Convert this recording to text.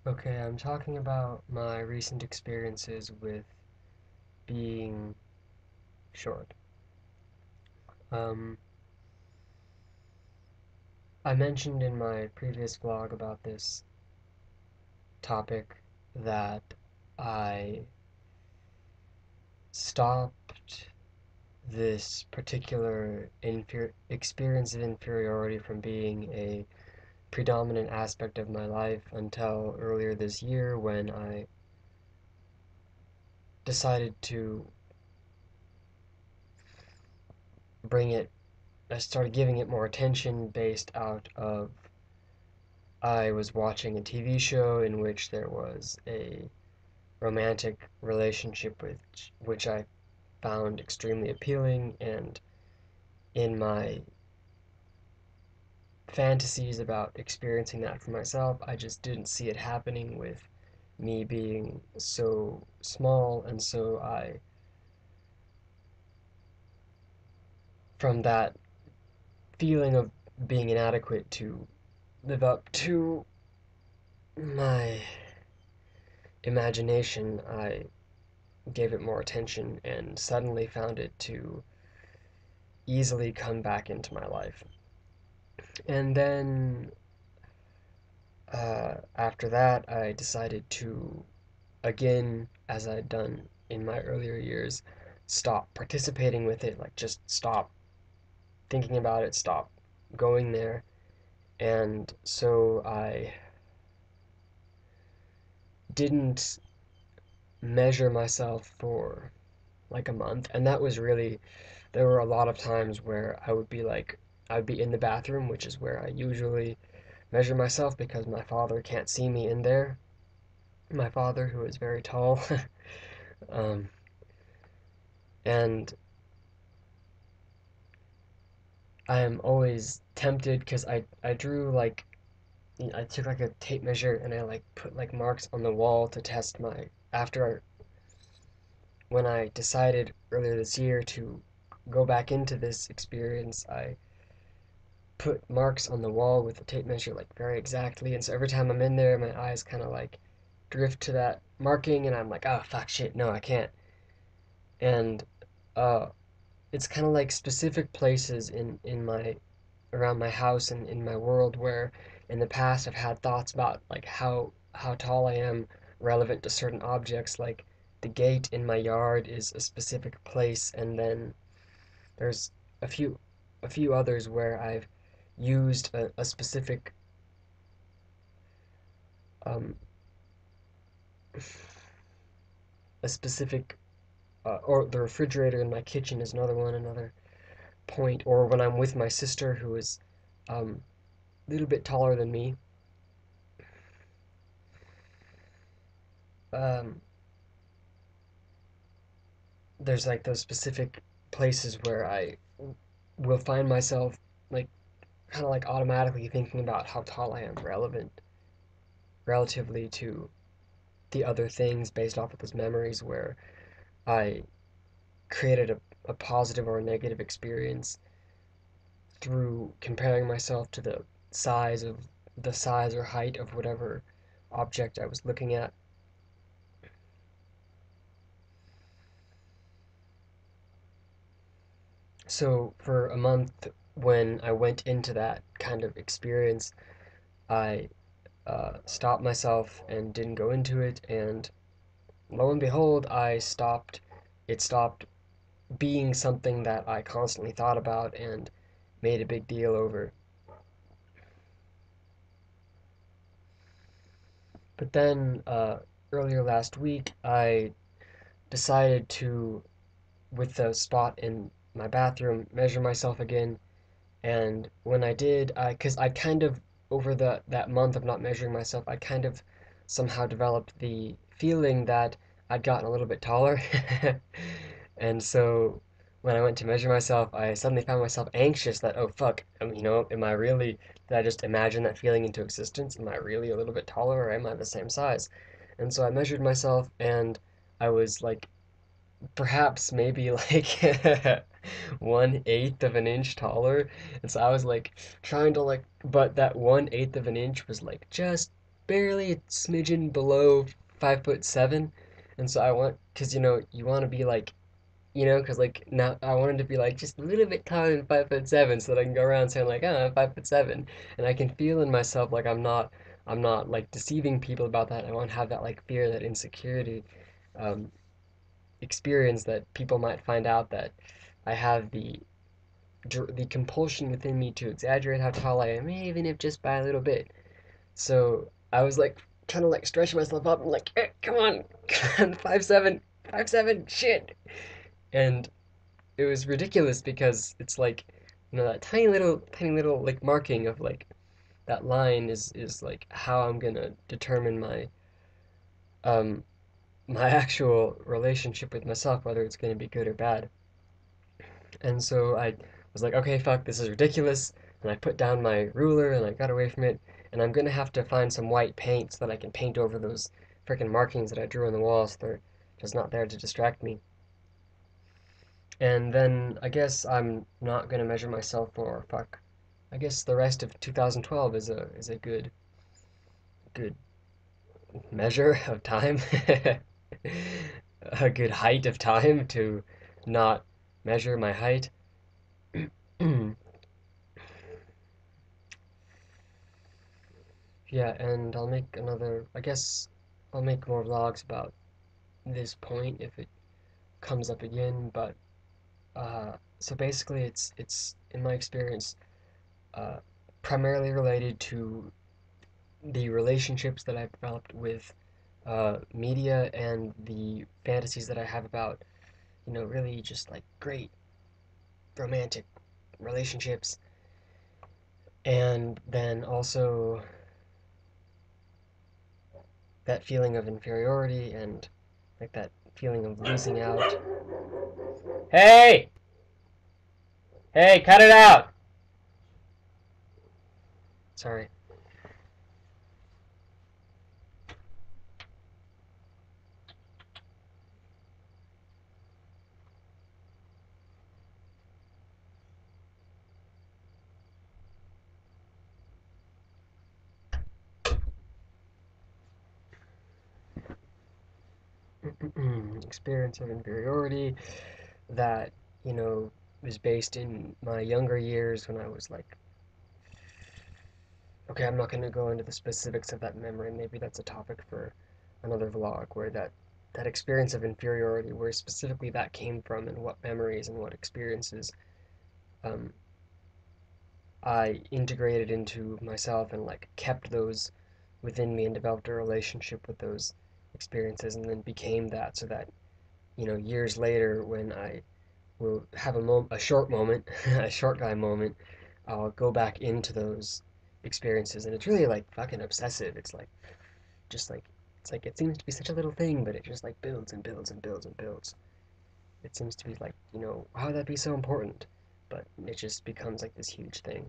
Okay, I'm talking about my recent experiences with being short. Um, I mentioned in my previous vlog about this topic that I stopped this particular experience of inferiority from being a predominant aspect of my life until earlier this year when I decided to bring it, I started giving it more attention based out of I was watching a TV show in which there was a romantic relationship which I found extremely appealing, and in my fantasies about experiencing that for myself, I just didn't see it happening with me being so small, and so from that feeling of being inadequate to live up to my imagination, I gave it more attention and suddenly found it to easily come back into my life. And then after that, I decided to, again, as I'd done in my earlier years, stop participating with it, like just stop thinking about it, stop going there. And so I didn't measure myself for like a month. And that was really, there were a lot of times where I'd be in the bathroom, which is where I usually measure myself because my father can't see me in there. My father, who is very tall, um, and I am always tempted because I drew like I took like a tape measure and I like put like marks on the wall to test my after when I decided earlier this year to go back into this experience, I put marks on the wall with the tape measure like very exactly, and so every time I'm in there, my eyes kind of like drift to that marking, and I'm like, oh fuck, shit, no, I can't. And uh, it's kind of like specific places in my around my house and in my world where in the past I've had thoughts about like how tall I am relevant to certain objects, like the gate in my yard is a specific place, and then there's a few a few others where I've used a specific um, a specific or the refrigerator in my kitchen is another point, or when I'm with my sister who is a little bit taller than me. um, there's like those specific places where I will find myself like kind of like automatically thinking about how tall I am relevant relatively to the other things based off of those memories where I created a positive or a negative experience through comparing myself to the size or height of whatever object I was looking at. So for a month when I went into that kind of experience, I stopped myself and didn't go into it, and lo and behold, it stopped being something that I constantly thought about and made a big deal over. But then earlier last week, I decided to, with the spot in my bathroom, measure myself again. And when I did, because I kind of, over that month of not measuring myself, I kind of somehow developed the feeling that I'd gotten a little bit taller. And so when I went to measure myself, I suddenly found myself anxious that, oh fuck, am I really, did I just imagine that feeling into existence? Am I really a little bit taller or am I the same size? And so I measured myself and I was like perhaps maybe like 1/8 of an inch taller. And so I was like trying to like, but that 1/8 of an inch was like just barely a smidgen below 5'7", and so I want, cause you want to be like, cause like now I wanted to be like just a little bit taller than 5'7", so that I can go around saying like, oh, I'm 5'7", and I can feel in myself like I'm not like deceiving people about that. I won't have that like fear, that insecurity, um, experience that people might find out that I have the compulsion within me to exaggerate how tall I am, even if just by a little bit. So I was like trying to like stretch myself up and like, come on, come on, 5'7", 5'7", shit. And it was ridiculous because it's like, that tiny little like marking of like that line is like how I'm gonna determine um my actual relationship with myself, whether it's gonna be good or bad. And so I was like, okay, fuck, this is ridiculous. And I put down my ruler and I got away from it. And I'm gonna have to find some white paint so that I can paint over those freaking markings that I drew on the walls. They're just not there to distract me. And then I guess I'm not gonna measure myself for fuck. I guess the rest of 2012 is a good measure of time, a good height of time to not measure my height. Yeah, and I guess I'll make more vlogs about this point if it comes up again, but so basically it's in my experience uh, primarily related to the relationships that I've developed with media and the fantasies that I have about, really just like great romantic relationships, and then also that feeling of inferiority and like that feeling of losing out. Hey! Hey, cut it out! Sorry. Experience of inferiority that, you know, was based in my younger years when I was like, okay, I'm not going to go into the specifics of that memory. Maybe that's a topic for another vlog where that experience of inferiority, where specifically that came from and what memories and what experiences um, I integrated into myself and like kept those within me and developed a relationship with those experiences and then became that so that, years later when I will have a short moment, a short guy moment, I'll go back into those experiences and it's really like fucking obsessive. It's like just like it's like it seems to be such a little thing, but it just like builds and builds and builds and builds. It seems to be like, how would that be so important? But it just becomes like this huge thing.